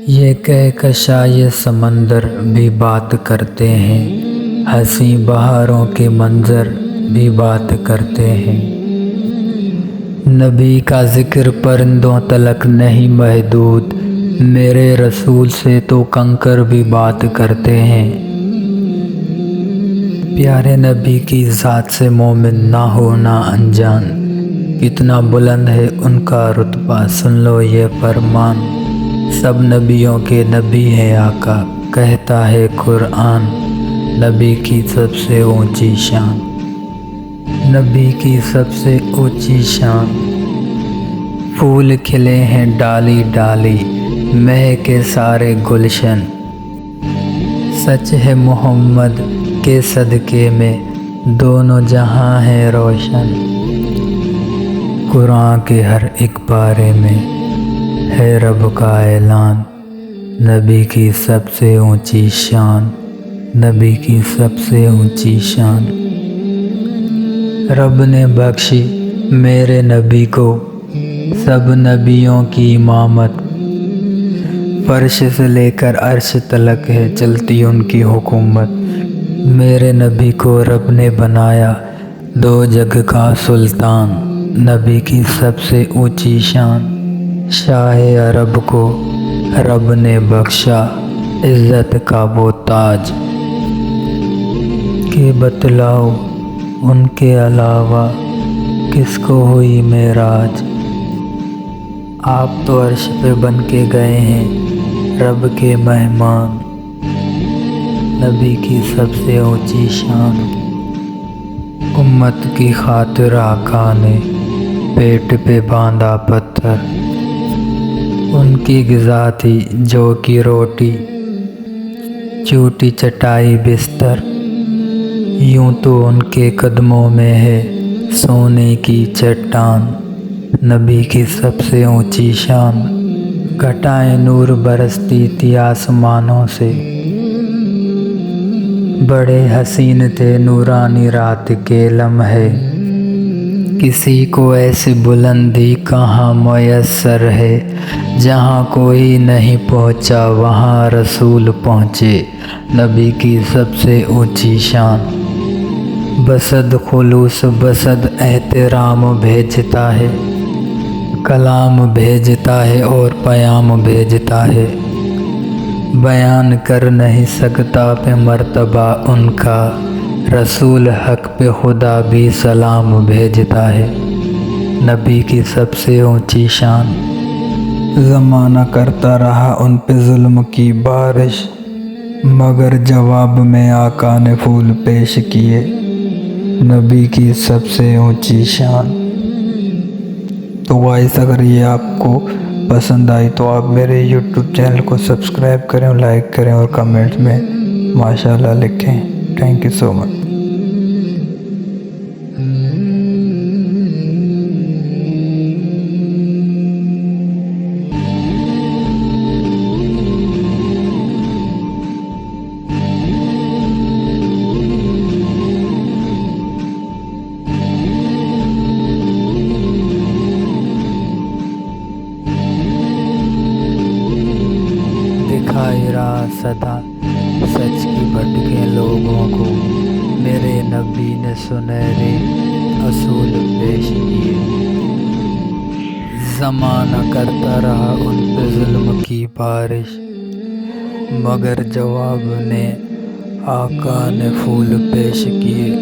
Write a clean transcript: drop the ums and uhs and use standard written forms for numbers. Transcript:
یہ کہکشاں یہ سمندر بھی بات کرتے ہیں، حسین بہاروں کے منظر بھی بات کرتے ہیں۔ نبی کا ذکر پرندوں تلک نہیں محدود، میرے رسول سے تو کنکر بھی بات کرتے ہیں۔ پیارے نبی کی ذات سے مومن نہ ہونا انجان، کتنا بلند ہے ان کا رتبہ، سن لو یہ فرمان۔ سب نبیوں کے نبی ہے آقا، کہتا ہے قرآن، نبی کی سب سے اونچی شان، نبی کی سب سے اونچی شان۔ پھول کھلے ہیں ڈالی ڈالی، مہکے سارے گلشن، سچ ہے محمد کے صدقے میں دونوں جہاں ہیں روشن۔ قرآن کے ہر ایک پارے میں ہے رب کا اعلان، نبی کی سب سے اونچی شان، نبی کی سب سے اونچی شان۔ رب نے بخشی میرے نبی کو سب نبیوں کی امامت، فرش سے لے کر عرش تلک ہے چلتی ان کی حکومت۔ میرے نبی کو رب نے بنایا دو جگ کا سلطان، نبی کی سب سے اونچی شان۔ شاہ عرب کو رب نے بخشا عزت کا وہ تاج، کہ بتلاؤ ان کے علاوہ کس کو ہوئی معراج۔ آپ تو عرش پہ بن کے گئے ہیں رب کے مہمان، نبی کی سب سے اونچی شان۔ امت کی خاطر آقا نے پیٹ پہ باندھا پتھر، ان کی غذا تھی جو کی روٹی، چوٹی چٹائی بستر، یوں تو ان کے قدموں میں ہے سونے کی چٹان، نبی کی سب سے اونچی شان۔ گھٹائیں نور برستی تھی آسمانوں سے، بڑے حسین تھے نورانی رات کے لمحے، کسی کو ایسی بلندی کہاں میسر ہے، جہاں کوئی نہیں پہنچا وہاں رسول پہنچے، نبی کی سب سے اونچی شان۔ بصد خلوص بصد احترام بھیجتا ہے، کلام بھیجتا ہے اور پیام بھیجتا ہے، بیان کر نہیں سکتا پہ مرتبہ ان کا، رسول حق پہ خدا بھی سلام بھیجتا ہے، نبی کی سب سے اونچی شان۔ زمانہ کرتا رہا ان پہ ظلم کی بارش، مگر جواب میں آقا نے پھول پیش کیے، نبی کی سب سے اونچی شان۔ تو وائس اگر یہ آپ کو پسند آئی تو آپ میرے یوٹیوب چینل کو سبسکرائب کریں، لائک کریں اور کمنٹ میں ماشاءاللہ لکھیں۔ تھینک یو سو مچ۔ دکھائی راہ سدا سچ کی بھٹکے لوگوں کو، میرے نبی نے سنہرے اصول پیش کیے، زمانہ کرتا رہا ان پہ ظلم کی بارش، مگر جواب نے آقا نے پھول پیش کیے۔